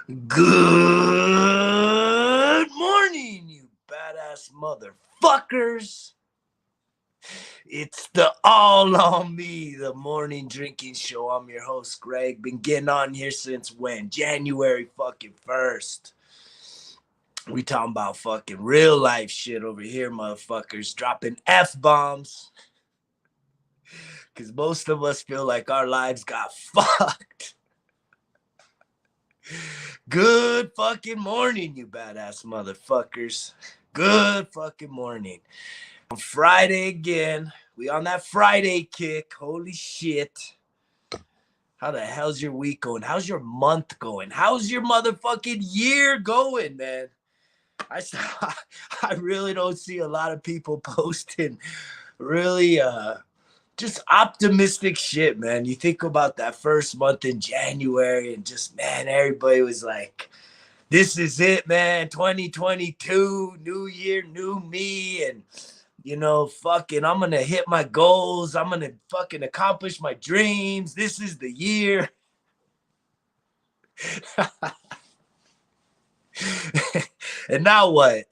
Good morning, you badass motherfuckers. It's the All on Me, the morning drinking show. I'm your host, Greg. Been getting on here since when? January fucking 1st. We talking about fucking real life shit over here, motherfuckers. Dropping F-bombs. Because most of us feel like our lives got fucked. Good fucking morning, you badass motherfuckers. Good fucking morning. On Friday again. We on that Friday kick. Holy shit. How the hell's your week going? How's your month going? How's your motherfucking year going, man? I really don't see a lot of people posting really just optimistic shit, man. You think about that first month in January and just, man, everybody was like, this is it, man. 2022, new year, new me. And, you know, fucking, I'm going to hit my goals. I'm going to fucking accomplish my dreams. This is the year. And now what?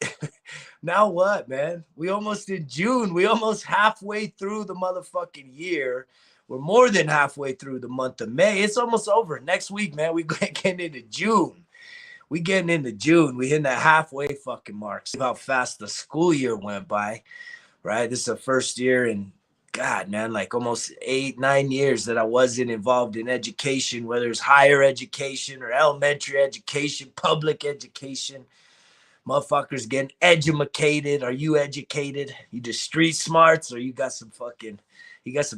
Now what, man? We almost in June. We almost halfway through the motherfucking year. We're more than halfway through the month of May. It's almost over. Next week, man, we getting into June. We getting into June. We hitting that halfway fucking mark. See how fast the school year went by, right? This is the first year in, God, man, like almost 8-9 years that I wasn't involved in education, whether it's higher education or elementary education, public education. Motherfuckers getting educated. Are you educated? You just street smarts, or you got some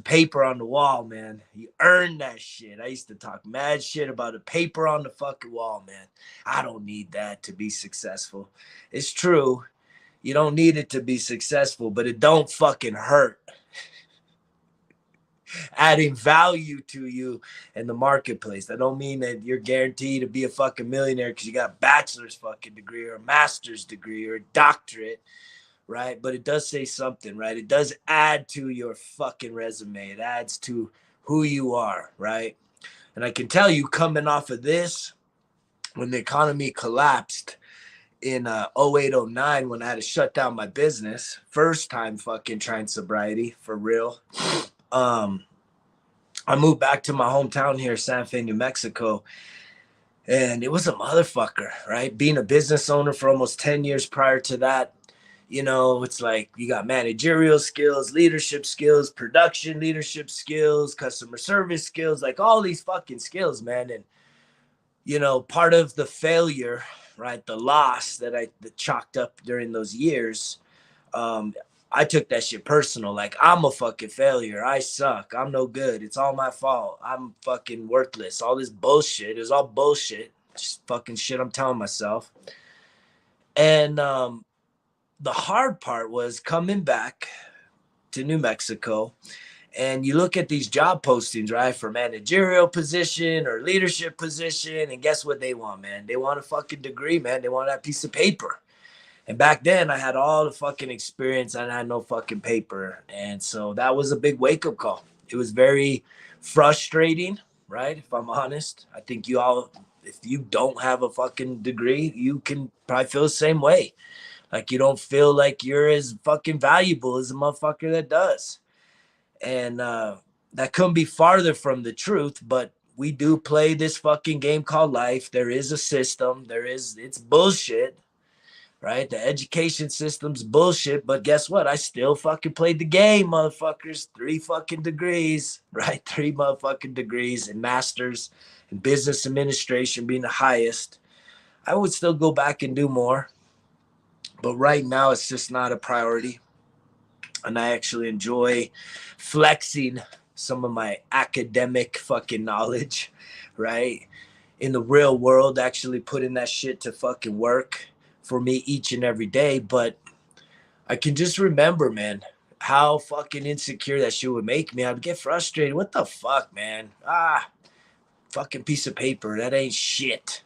paper on the wall, man. You earned that shit. I used to talk mad shit about a paper on the fucking wall, man. I don't need that to be successful. It's true. You don't need it to be successful, but it don't fucking hurt. Adding value to you in the marketplace. That don't mean that you're guaranteed to be a fucking millionaire because you got a bachelor's fucking degree or a master's degree or a doctorate, right? But it does say something, right? It does add to your fucking resume. It adds to who you are, right? And I can tell you, coming off of this, when the economy collapsed in 08-09, when I had to shut down my business, first time fucking trying sobriety for real. I moved back to my hometown here, Santa Fe, New Mexico, and it was a motherfucker, right? Being a business owner for almost 10 years prior to that, you know, it's like you got managerial skills, leadership skills, production leadership skills, customer service skills, like all these fucking skills, man. And, you know, part of the failure, right, the loss that I chalked up during those years, I took that shit personal. Like, I'm a fucking failure. I suck. I'm no good. It's all my fault. I'm fucking worthless. All this bullshit is all bullshit. Just fucking shit I'm telling myself. And the hard part was coming back to New Mexico. And you look at these job postings, right, for managerial position or leadership position. And guess what they want, man? They want a fucking degree, man. They want that piece of paper. And back then I had all the fucking experience and I had no fucking paper. And so that was a big wake up call. It was very frustrating, right? If I'm honest, I think you all, if you don't have a fucking degree, you can probably feel the same way. Like you don't feel like you're as fucking valuable as a motherfucker that does. And that couldn't be farther from the truth, but we do play this fucking game called life. There is a system. It's bullshit. Right? The education system's bullshit, but guess what? I still fucking played the game, motherfuckers. 3 fucking degrees, right? 3 motherfucking degrees and masters in business administration being the highest. I would still go back and do more, but right now it's just not a priority. And I actually enjoy flexing some of my academic fucking knowledge, right? In the real world, actually putting that shit to fucking work for me each and every day. But I can just remember, man, how fucking insecure that shit would make me. I'd get frustrated. What the fuck, man? Fucking piece of paper. That ain't shit.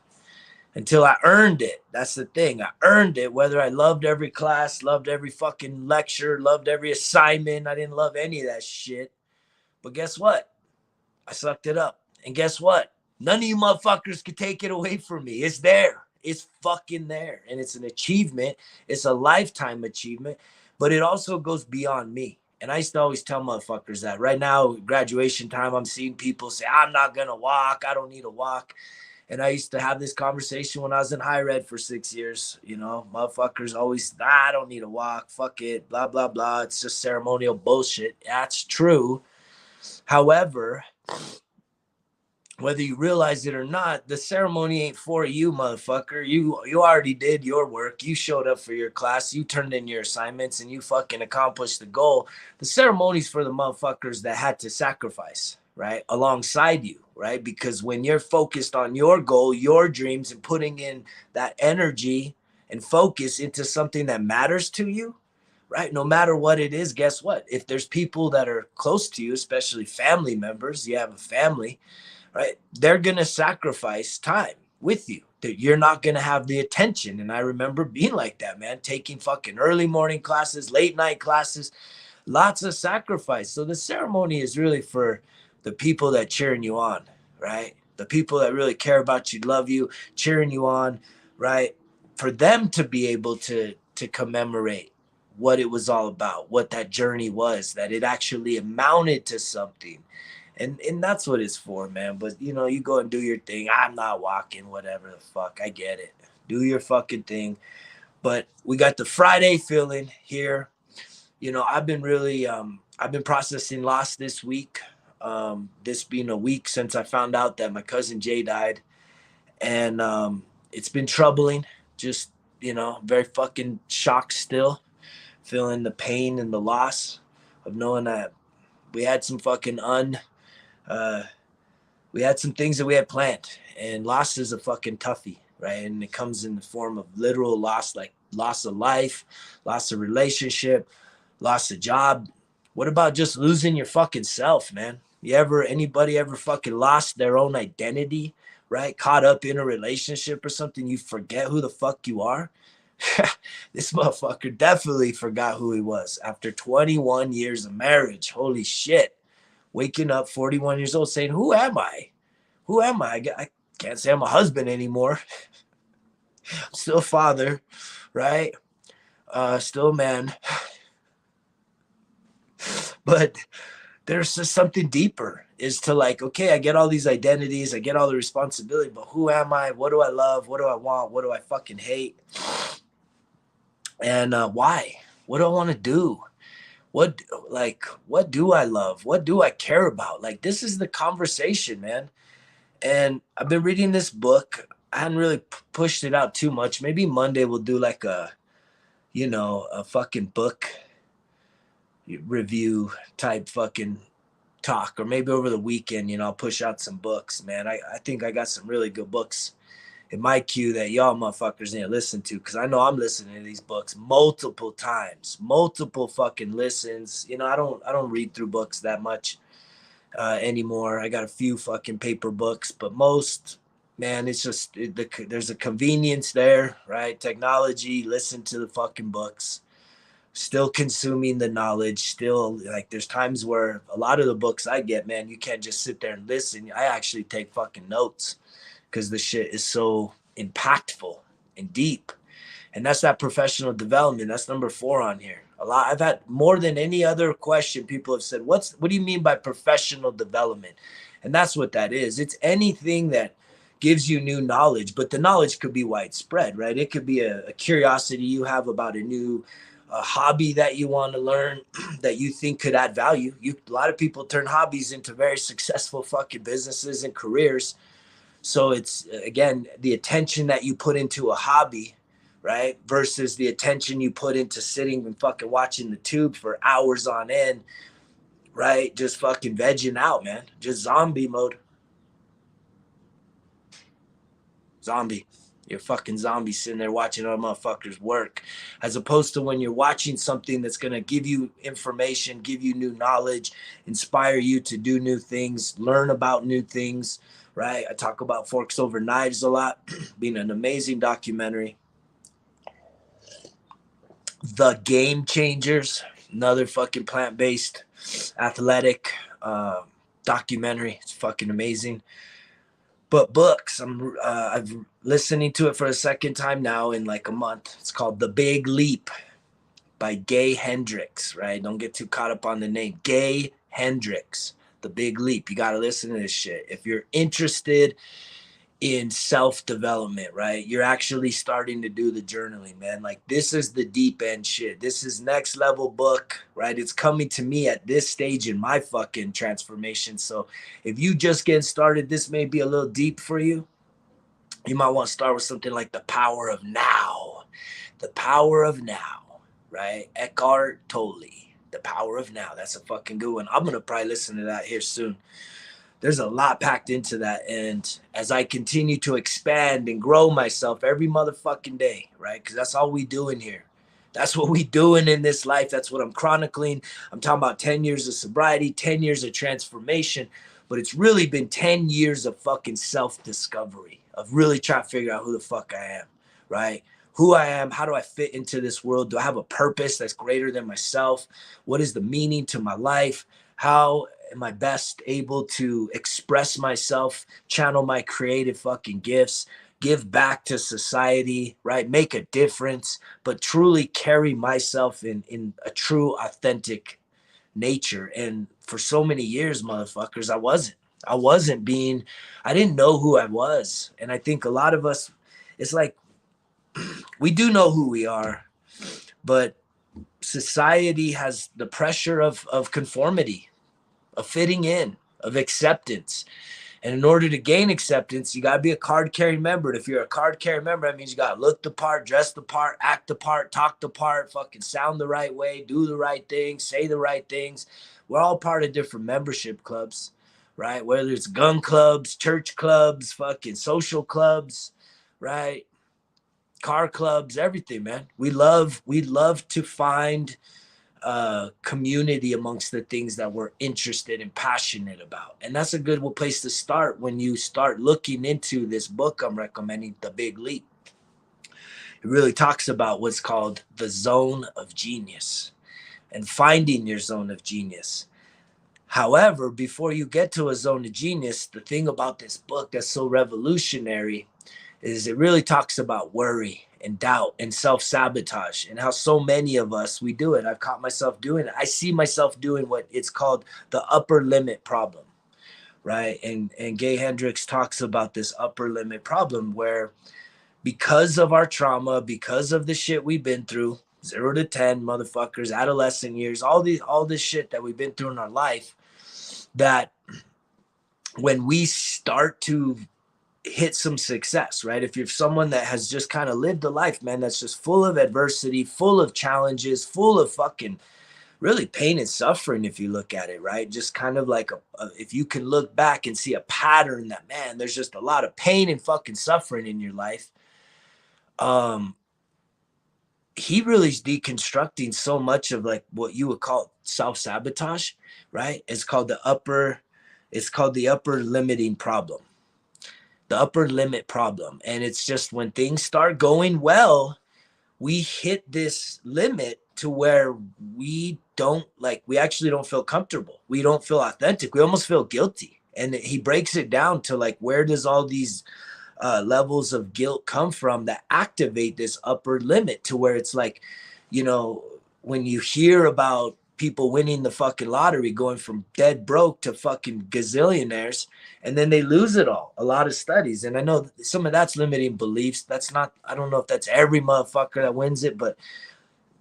Until I earned it. That's the thing. I earned it, whether I loved every class, loved every fucking lecture, loved every assignment. I didn't love any of that shit. But guess what? I sucked it up. And guess what? None of you motherfuckers can take it away from me. It's there. It's fucking there. And it's an achievement. It's a lifetime achievement, but it also goes beyond me. And I used to always tell motherfuckers that. Right now, graduation time, I'm seeing people say, I'm not going to walk. I don't need to walk. And I used to have this conversation when I was in higher ed for 6 years. You know, motherfuckers always, I don't need to walk. Fuck it. Blah, blah, blah. It's just ceremonial bullshit. That's true. However, whether you realize it or not, the ceremony ain't for you, motherfucker. You already did your work. You showed up for your class. You turned in your assignments and you fucking accomplished the goal. The ceremony's for the motherfuckers that had to sacrifice, right? Alongside you, right? Because when you're focused on your goal, your dreams, and putting in that energy and focus into something that matters to you, right? No matter what it is, guess what? If there's people that are close to you, especially family members, you have a family, right? They're going to sacrifice time with you. That you're not going to have the attention. And I remember being like that, man, taking fucking early morning classes, late night classes, lots of sacrifice. So the ceremony is really for the people that cheering you on, right? The people that really care about you, love you, cheering you on, right? For them to be able to commemorate what it was all about, what that journey was, that it actually amounted to something. And that's what it's for, man. But you know, you go and do your thing. I'm not walking, whatever the fuck. I get it. Do your fucking thing. But we got the Friday feeling here. You know, I've been really I've been processing loss this week. This being a week since I found out that my cousin Jay died. And it's been troubling. Just, you know, very fucking shocked still. Feeling the pain and the loss of knowing that we had some fucking we had some things that we had planned, and loss is a fucking toughie, right? And it comes in the form of literal loss, like loss of life, loss of relationship, loss of job. What about just losing your fucking self, man? Anybody ever fucking lost their own identity, right? Caught up in a relationship or something, you forget who the fuck you are. This motherfucker definitely forgot who he was after 21 years of marriage. Holy shit. Waking up 41 years old saying, who am I? Who am I? I can't say I'm a husband anymore. I'm still a father, right? Still a man. But there's just something deeper, is to like, okay, I get all these identities, I get all the responsibility, but who am I? What do I love? What do I want? What do I fucking hate? And why? What do I want to do? What do I love? What do I care about? Like, this is the conversation, man. And I've been reading this book. I hadn't really pushed it out too much. Maybe Monday we'll do like a fucking book review type fucking talk, or maybe over the weekend, I'll push out some books, man. I think I got some really good books in my queue that y'all motherfuckers need to listen to, because I know I'm listening to these books multiple times, multiple fucking listens. I don't read through books that much anymore. I got a few fucking paper books, but most, man, it's just there's a convenience there, right? Technology, listen to the fucking books, still consuming the knowledge, still, like, there's times where a lot of the books I get, man, you can't just sit there and listen. I actually take fucking notes, because the shit is so impactful and deep. And that's that professional development. That's number 4 on here. I've had more than any other question. People have said, what do you mean by professional development? And that's what that is. It's anything that gives you new knowledge, but the knowledge could be widespread, right? It could be a curiosity you have about a new hobby that you want to learn that you think could add value. A lot of people turn hobbies into very successful fucking businesses and careers. So it's, again, the attention that you put into a hobby, right, versus the attention you put into sitting and fucking watching the tube for hours on end, right? Just fucking vegging out, man. Just zombie mode. Zombie. You're fucking zombie sitting there watching other motherfuckers work, as opposed to when you're watching something that's going to give you information, give you new knowledge, inspire you to do new things, learn about new things, right? I talk about Forks Over Knives a lot, being an amazing documentary. The Game Changers, another fucking plant-based athletic documentary. It's fucking amazing. But books, I've listening to it for a second time now in like a month. It's called The Big Leap by Gay Hendricks, right? Don't get too caught up on the name. Gay Hendricks, The Big Leap. You got to listen to this shit. If you're interested in self-development, right? You're actually starting to do the journaling, man. Like this is the deep end shit. This is next level book, right? It's coming to me at this stage in my fucking transformation. So if you just getting started, this may be a little deep for you. You might want to start with something like The Power of Now. The Power of Now, right? Eckhart Tolle. The Power of Now. That's a fucking good one. I'm going to probably listen to that here soon. There's a lot packed into that. And as I continue to expand and grow myself every motherfucking day, right? Because that's all we do in here. That's what we doing in this life. That's what I'm chronicling. I'm talking about 10 years of sobriety, 10 years of transformation, but it's really been 10 years of fucking self-discovery, of really trying to figure out who the fuck I am, right? Who I am, how do I fit into this world? Do I have a purpose that's greater than myself? What is the meaning to my life? How am I best able to express myself, channel my creative fucking gifts, give back to society, right? Make a difference, but truly carry myself in a true, authentic nature. And for so many years, motherfuckers, I didn't know who I was. And I think a lot of us, it's like, we do know who we are, but society has the pressure of conformity, of fitting in, of acceptance. And in order to gain acceptance, you got to be a card carrying member. And if you're a card carrying member, that means you got to look the part, dress the part, act the part, talk the part, fucking sound the right way, do the right things, say the right things. We're all part of different membership clubs, right? Whether it's gun clubs, church clubs, fucking social clubs, right? Car clubs, everything, man. We love to find community amongst the things that we're interested and passionate about. And that's a good place to start when you start looking into this book I'm recommending, The Big Leap. It really talks about what's called the zone of genius and finding your zone of genius. However, before you get to a zone of genius, the thing about this book that's so revolutionary is it really talks about worry and doubt and self-sabotage and how so many of us, we do it. I've caught myself doing it. I see myself doing what it's called the upper limit problem, right? And Gay Hendricks talks about this upper limit problem where because of our trauma, because of the shit we've been through, 0 to 10 motherfuckers, adolescent years, all this shit that we've been through in our life, that when we start to hit some success, right? If you're someone that has just kind of lived a life, man, that's just full of adversity, full of challenges, full of fucking really pain and suffering, if you look at it, right? Just kind of like if you can look back and see a pattern that, man, there's just a lot of pain and fucking suffering in your life. He really is deconstructing so much of like what you would call self-sabotage, right? It's called the upper limiting problem, the upper limit problem. And it's just when things start going well, we hit this limit to where we actually don't feel comfortable. We don't feel authentic. We almost feel guilty. And he breaks it down to like, where does all these levels of guilt come from that activate this upper limit to where it's like, you know, when you hear about people winning the fucking lottery, going from dead broke to fucking gazillionaires, and then they lose it all. A lot of studies. And I know some of that's limiting beliefs. That's not, I don't know if that's every motherfucker that wins it, but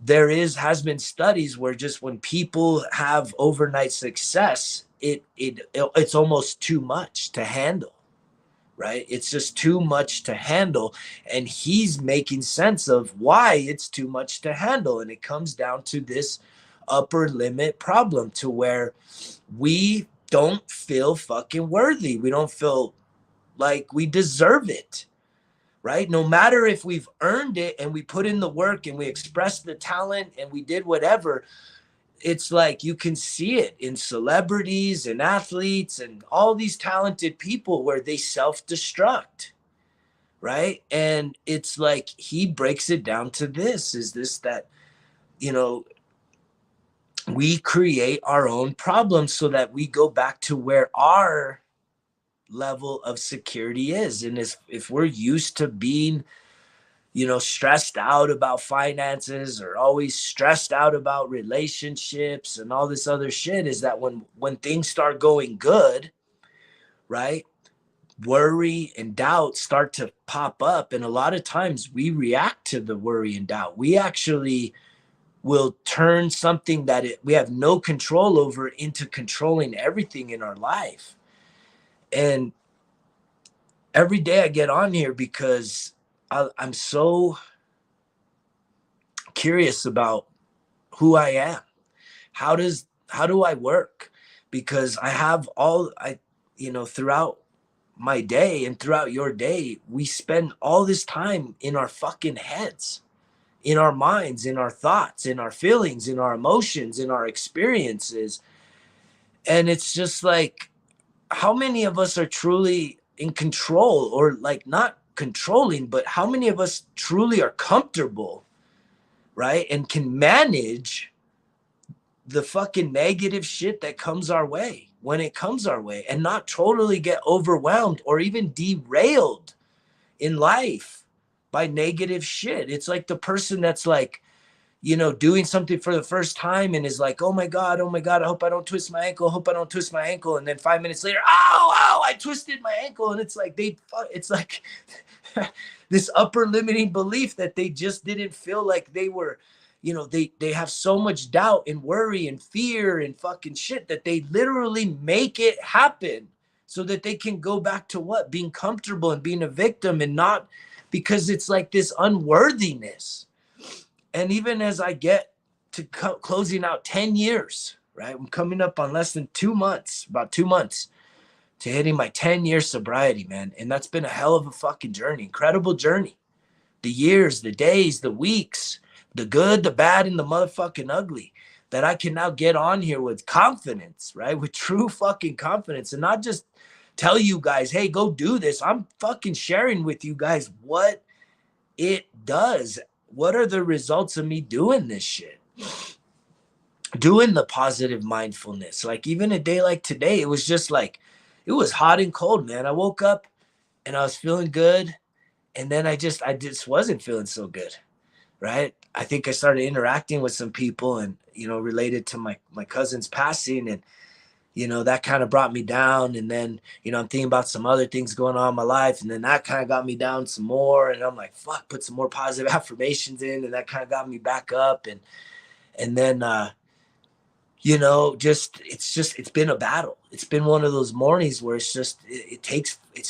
has been studies where just when people have overnight success, it's almost too much to handle, right? It's just too much to handle. And he's making sense of why it's too much to handle. And it comes down to this upper limit problem to where we don't feel fucking worthy. We don't feel like we deserve it, right? No matter if we've earned it and we put in the work and we expressed the talent and we did whatever, it's like you can see it in celebrities and athletes and all these talented people where they self-destruct, right? And it's like he breaks it down to this, that, you know, we create our own problems so that we go back to where our level of security is. And if we're used to being, stressed out about finances or always stressed out about relationships and all this other shit, is that when things start going good, right? Worry and doubt start to pop up. And a lot of times we react to the worry and doubt. We actually will turn something that we have no control over into controlling everything in our life. And every day I get on here because I'm so curious about who I am. How do I work? Because I have throughout my day and throughout your day, we spend all this time in our fucking heads, in our minds, in our thoughts, in our feelings, in our emotions, in our experiences. And it's just like, how many of us are truly in control, or like not controlling, but how many of us truly are comfortable, right? And can manage the fucking negative shit that comes our way when it comes our way, and not totally get overwhelmed or even derailed in life by negative shit. It's like the person that's like, doing something for the first time and is like, oh my God, I hope I don't twist my ankle. I hope I don't twist my ankle. And then 5 minutes later, ow, I twisted my ankle. And it's like, it's like this upper limiting belief that they just didn't feel like they were, they have so much doubt and worry and fear and fucking shit that they literally make it happen so that they can go back to what? Being comfortable and being a victim, and not because it's like this unworthiness. And even as I get to closing out 10 years, right? I'm coming up on less than 2 months, about 2 months to hitting my 10-year sobriety, man. And that's been a hell of a fucking journey, incredible journey. The years, the days, the weeks, the good, the bad, and the motherfucking ugly, that I can now get on here with confidence, right? With true fucking confidence, and not just tell you guys, hey, go do this. I'm fucking sharing with you guys what it does. What are the results of me doing this shit? Doing the positive mindfulness. Like even a day like today, it was just like, it was hot and cold, man. I woke up and I was feeling good. And then I just wasn't feeling so good, right? I think I started interacting with some people and, related to my cousin's passing, and, that kind of brought me down. And then, I'm thinking about some other things going on in my life. And then that kind of got me down some more. And I'm like, fuck, put some more positive affirmations in. And that kind of got me back up. And then, it's been a battle. It's been one of those mornings where it's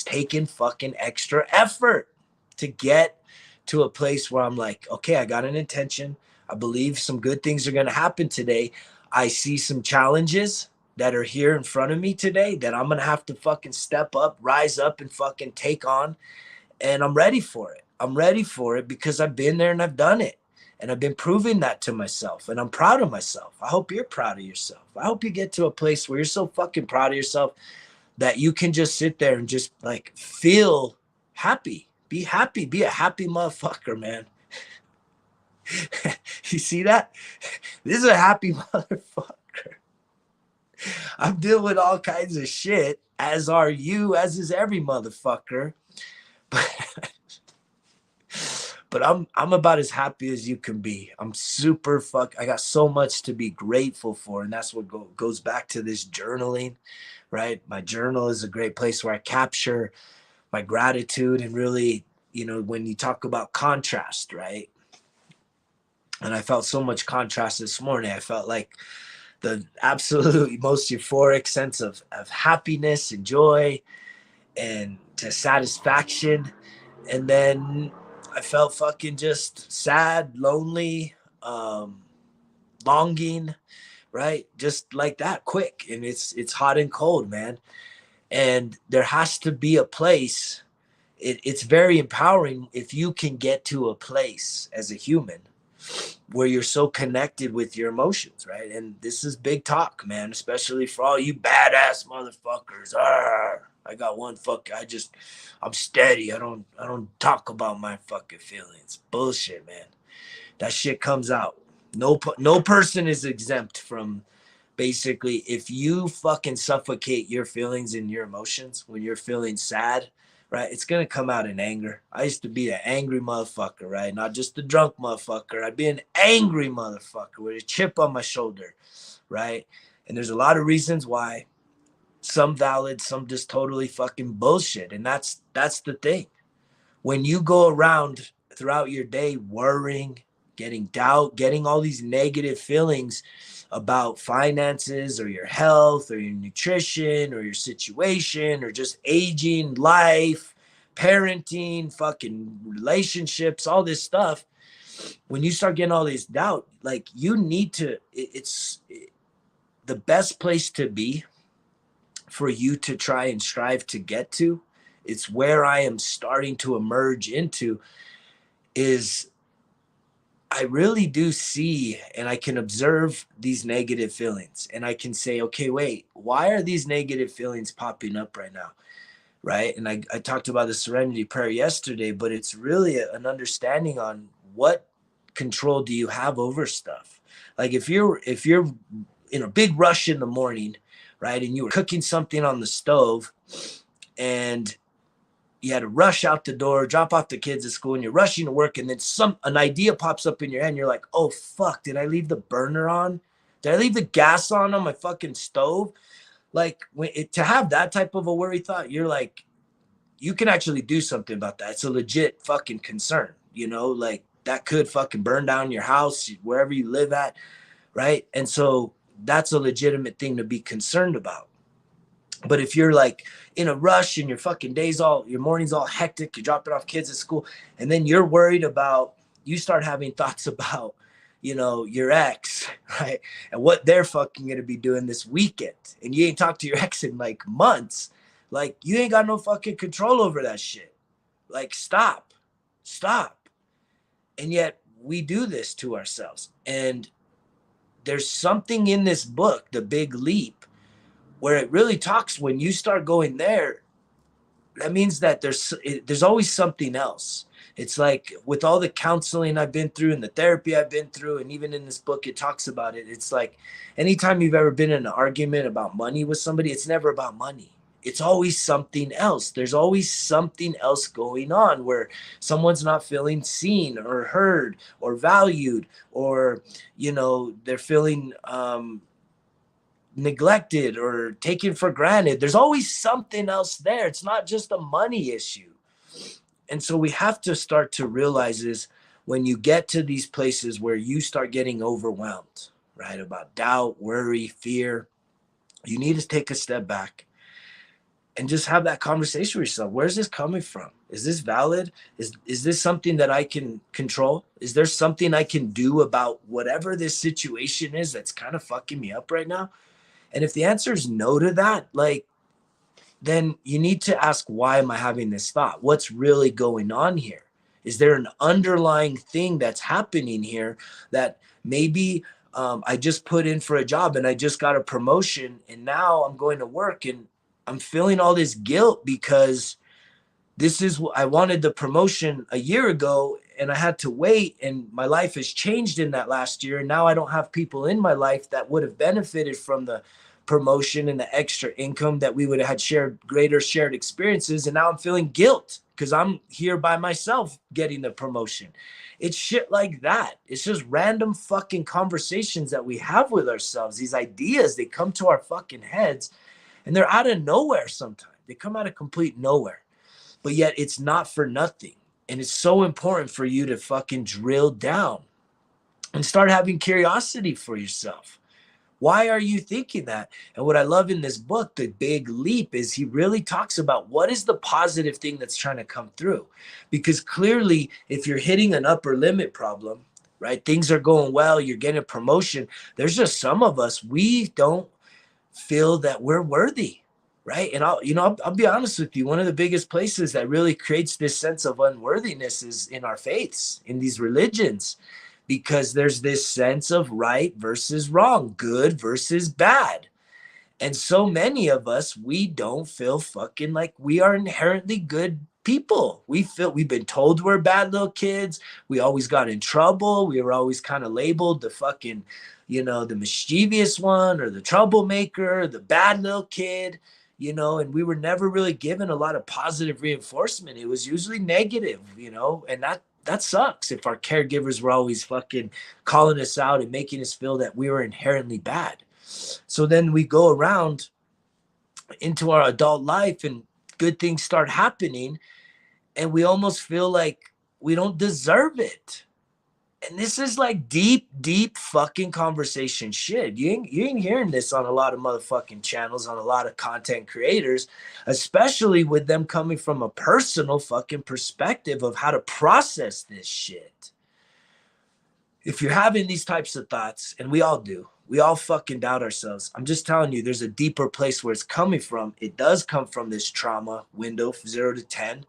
taken fucking extra effort to get to a place where I'm like, okay, I got an intention. I believe some good things are going to happen today. I see some challenges that are here in front of me today that I'm going to have to fucking step up, rise up, and fucking take on. And I'm ready for it. I'm ready for it because I've been there and I've done it. And I've been proving that to myself, and I'm proud of myself. I hope you're proud of yourself. I hope you get to a place where you're so fucking proud of yourself that you can just sit there and just like feel happy. Be happy. Be a happy motherfucker, man. You see that? This is a happy motherfucker. I'm dealing with all kinds of shit, as are you, as is every motherfucker. But I'm about as happy as you can be. I'm super I got so much to be grateful for. And that's what goes back to this journaling, right? My journal is a great place where I capture my gratitude. And really, when you talk about contrast, right? And I felt so much contrast this morning. I felt like the absolute most euphoric sense of happiness and joy and to satisfaction. And then I felt fucking just sad, lonely, longing, right? Just like that, quick. And it's hot and cold, man. And there has to be a place. It's very empowering if you can get to a place as a human where you're so connected with your emotions, right? And this is big talk, man, especially for all you badass motherfuckers. I got one I'm steady. I don't talk about my fucking feelings. Bullshit, man. That shit comes out. No person is exempt from basically, if you fucking suffocate your feelings and your emotions when you're feeling sad, right, it's gonna come out in anger. I used to be an angry motherfucker, right? Not just a drunk motherfucker. I'd be an angry motherfucker with a chip on my shoulder, right? And there's a lot of reasons why. Some valid, some just totally fucking bullshit. And that's the thing. When you go around throughout your day worrying, getting doubt, getting all these negative feelings about finances or your health or your nutrition or your situation or just aging, life, parenting, fucking relationships, all this stuff, when you start getting all this doubt, like you need to, it's the best place to be for you to try and strive to get to. It's where I am starting to emerge into is I really do see and I can observe these negative feelings and I can say, okay, wait, why are these negative feelings popping up right now? Right. And I talked about the serenity prayer yesterday, but it's really an understanding on what control do you have over stuff. Like if you're in a big rush in the morning, right, and you were cooking something on the stove and you had to rush out the door, drop off the kids at school, and you're rushing to work, and then an idea pops up in your head, and you're like, oh, fuck, did I leave the burner on? Did I leave the gas on my fucking stove? Like, to have that type of a worry thought, you're like, you can actually do something about that. It's a legit fucking concern, like that could fucking burn down your house, wherever you live at, right? And so that's a legitimate thing to be concerned about. But if you're like in a rush and your fucking your morning's all hectic, you're dropping off kids at school, and then you're worried about, you start having thoughts about, your ex, right? And what they're fucking gonna be doing this weekend. And you ain't talked to your ex in like months. Like you ain't got no fucking control over that shit. Like stop. And yet we do this to ourselves. And there's something in this book, The Big Leap, where it really talks, when you start going there, that means that there's always something else. It's like with all the counseling I've been through and the therapy I've been through, and even in this book, it talks about it. It's like anytime you've ever been in an argument about money with somebody, it's never about money. It's always something else. There's always something else going on where someone's not feeling seen or heard or valued, or, they're feeling, neglected or taken for granted. There's always something else there. It's not just a money issue. And so we have to start to realize is when you get to these places where you start getting overwhelmed, right, about doubt, worry, fear, you need to take a step back and just have that conversation with yourself. Where's this coming from? Is this valid? Is this something that I can control? Is there something I can do about whatever this situation is that's kind of fucking me up right now? And if the answer is no to that, then you need to ask, why am I having this thought? What's really going on here? Is there an underlying thing that's happening here that maybe I just put in for a job and I just got a promotion and now I'm going to work and I'm feeling all this guilt because I wanted the promotion a year ago and I had to wait, and my life has changed in that last year. And now I don't have people in my life that would have benefited from the promotion and the extra income that we would have had greater shared experiences. And now I'm feeling guilt because I'm here by myself getting the promotion. It's shit like that. It's just random fucking conversations that we have with ourselves. These ideas, they come to our fucking heads and they're out of nowhere sometimes. They come out of complete nowhere. But yet it's not for nothing. And it's so important for you to fucking drill down and start having curiosity for yourself. Why are you thinking that? And what I love in this book, The Big Leap, is he really talks about what is the positive thing that's trying to come through. Because clearly, if you're hitting an upper limit problem, right, things are going well, you're getting a promotion, there's just some of us, we don't feel that we're worthy. Right. And I'll be honest with you. One of the biggest places that really creates this sense of unworthiness is in our faiths, in these religions, because there's this sense of right versus wrong, good versus bad. And so many of us, we don't feel fucking like we are inherently good people. We've been told we're bad little kids. We always got in trouble. We were always kind of labeled the fucking, the mischievous one or the troublemaker, the bad little kid, and we were never really given a lot of positive reinforcement. It was usually negative, and that sucks if our caregivers were always fucking calling us out and making us feel that we were inherently bad. So then we go around into our adult life and good things start happening and we almost feel like we don't deserve it. And this is like deep fucking conversation shit. You ain't hearing this on a lot of motherfucking channels, on a lot of content creators, especially with them coming from a personal fucking perspective of how to process this shit. If you're having these types of thoughts, and we all do, we all fucking doubt ourselves. I'm just telling you, there's a deeper place where it's coming from. It does come from this trauma window, 0 to 10,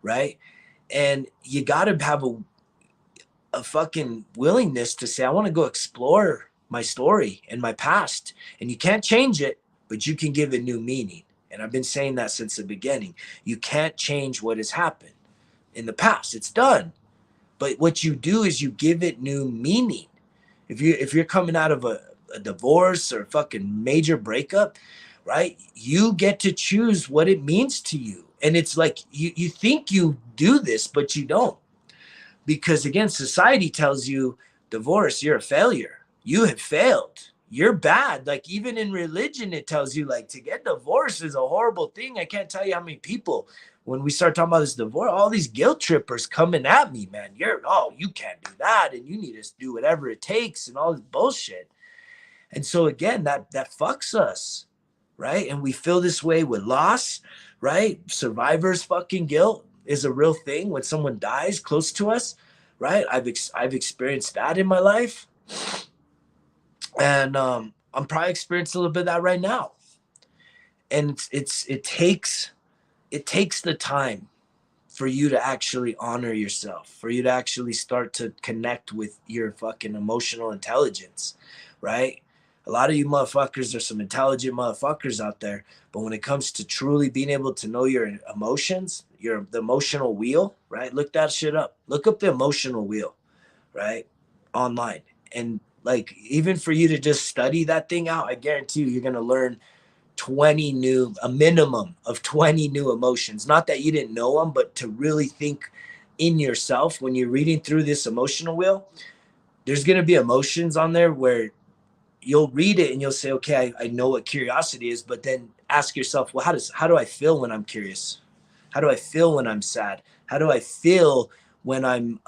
right? And you got to have a fucking willingness to say, I want to go explore my story and my past. And you can't change it, but you can give it new meaning. And I've been saying that since the beginning. You can't change what has happened in the past. It's done. But what you do is you give it new meaning. If you're coming out of a divorce or a fucking major breakup, right? You get to choose what it means to you. And it's like you think you do this, but you don't. Because again, society tells you, divorce, you're a failure. You have failed. You're bad. Like even in religion, it tells you like to get divorced is a horrible thing. I can't tell you how many people, when we start talking about this divorce, all these guilt trippers coming at me, man. You can't do that. And you need to do whatever it takes and all this bullshit. And so again, that fucks us, right? And we feel this way with loss, right? Survivor's fucking guilt is a real thing when someone dies close to us, right? I've experienced that in my life. And I'm probably experiencing a little bit of that right now. And it takes the time for you to actually honor yourself, for you to actually start to connect with your fucking emotional intelligence, right? A lot of you motherfuckers are some intelligent motherfuckers out there, but when it comes to truly being able to know your emotions, the emotional wheel, right? Look that shit up. Look up the emotional wheel, right? Online. And like, even for you to just study that thing out, I guarantee you're going to learn a minimum of 20 new emotions. Not that you didn't know them, but to really think in yourself when you're reading through this emotional wheel, there's going to be emotions on there where you'll read it and you'll say, okay, I know what curiosity is, but then ask yourself, well, how do I feel when I'm curious? How do I feel when I'm sad? How do I feel when I'm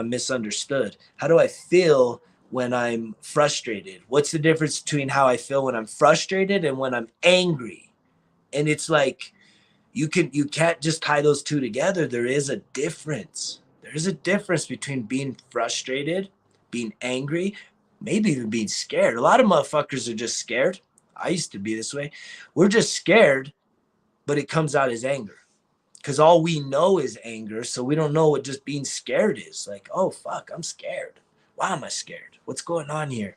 misunderstood? How do I feel when I'm frustrated? What's the difference between how I feel when I'm frustrated and when I'm angry? And it's like, you can't just tie those two together. There is a difference. There is a difference between being frustrated, being angry, maybe even being scared. A lot of motherfuckers are just scared. I used to be this way. We're just scared, but it comes out as anger. Because all we know is anger, so we don't know what just being scared is. Like, oh, fuck, I'm scared. Why am I scared? What's going on here?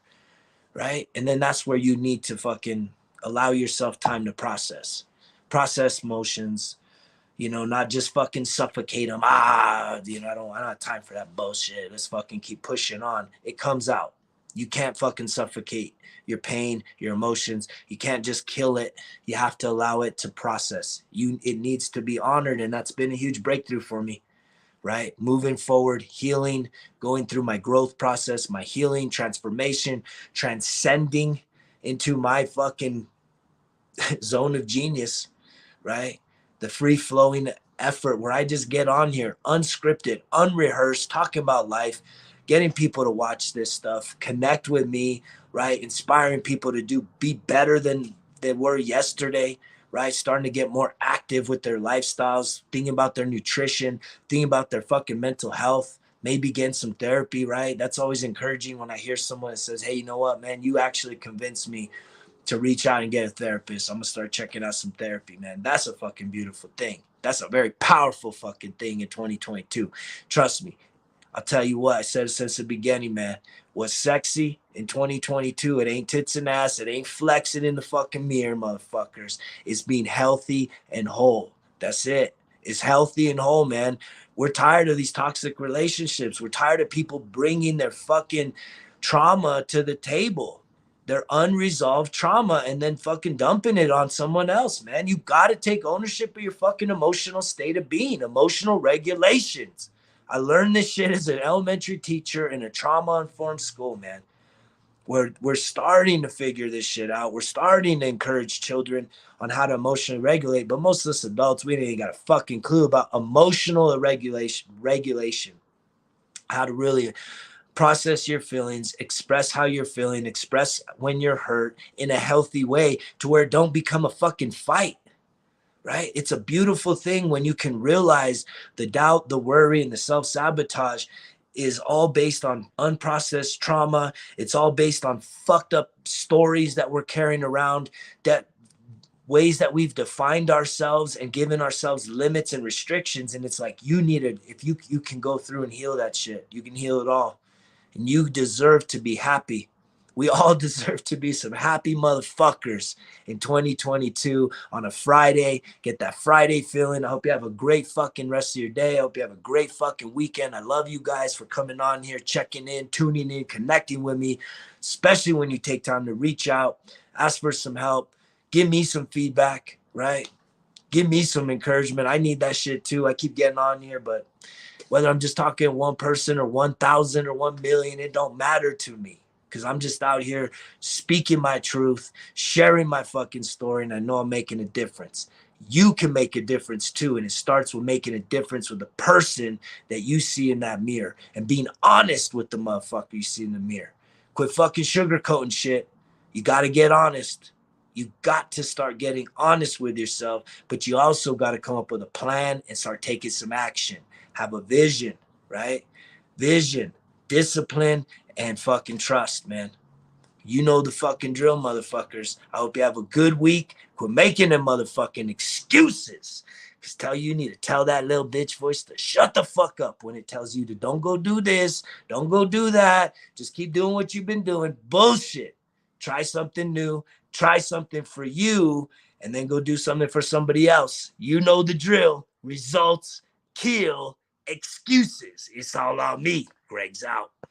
Right? And then that's where you need to fucking allow yourself time to process emotions, not just fucking suffocate them. I don't have time for that bullshit. Let's fucking keep pushing on. It comes out. You can't fucking suffocate your pain, your emotions. You can't just kill it. You have to allow it to process. It needs to be honored, and that's been a huge breakthrough for me, right? Moving forward, healing, going through my growth process, my healing, transformation, transcending into my fucking zone of genius, right? The free-flowing effort where I just get on here, unscripted, unrehearsed, talking about life, getting people to watch this stuff, connect with me, right? Inspiring people to be better than they were yesterday, right? Starting to get more active with their lifestyles, thinking about their nutrition, thinking about their fucking mental health, maybe getting some therapy, right? That's always encouraging when I hear someone that says, hey, you know what, man, you actually convinced me to reach out and get a therapist. I'm gonna start checking out some therapy, man. That's a fucking beautiful thing. That's a very powerful fucking thing in 2022. Trust me. I'll tell you what, I said it since the beginning, man. What's sexy in 2022, it ain't tits and ass. It ain't flexing in the fucking mirror, motherfuckers. It's being healthy and whole. That's it. is healthy and whole, man. We're tired of these toxic relationships. We're tired of people bringing their fucking trauma to the table, their unresolved trauma, and then fucking dumping it on someone else, man. You got to take ownership of your fucking emotional state of being, emotional regulations. I learned this shit as an elementary teacher in a trauma-informed school, man. We're starting to figure this shit out. We're starting to encourage children on how to emotionally regulate, but most of us adults, we ain't got a fucking clue about emotional regulation, how to really process your feelings, express how you're feeling, express when you're hurt in a healthy way to where it don't become a fucking fight. Right? It's a beautiful thing when you can realize the doubt, the worry, and the self-sabotage is all based on unprocessed trauma. It's all based on fucked up stories that we're carrying around, that ways that we've defined ourselves and given ourselves limits and restrictions. And it's like, you need it. If you can go through and heal that shit, you can heal it all. And you deserve to be happy. We all deserve to be some happy motherfuckers in 2022 on a Friday. Get that Friday feeling. I hope you have a great fucking rest of your day. I hope you have a great fucking weekend. I love you guys for coming on here, checking in, tuning in, connecting with me, especially when you take time to reach out, ask for some help, give me some feedback, right? Give me some encouragement. I need that shit too. I keep getting on here, but whether I'm just talking to one person or 1,000 or 1 million, it don't matter to me. Because I'm just out here speaking my truth, sharing my fucking story, and I know I'm making a difference. You can make a difference too, and it starts with making a difference with the person that you see in that mirror and being honest with the motherfucker you see in the mirror. Quit fucking sugarcoating shit. You got to get honest. You got to start getting honest with yourself, but you also got to come up with a plan and start taking some action. Have a vision, right? Vision, discipline, and fucking trust, man. You know the fucking drill, motherfuckers. I hope you have a good week. Quit making them motherfucking excuses. Because you need to tell that little bitch voice to shut the fuck up when it tells you to don't go do this, don't go do that. Just keep doing what you've been doing. Bullshit. Try something new. Try something for you, and then go do something for somebody else. You know the drill. Results kill excuses. It's all on me. Greg's out.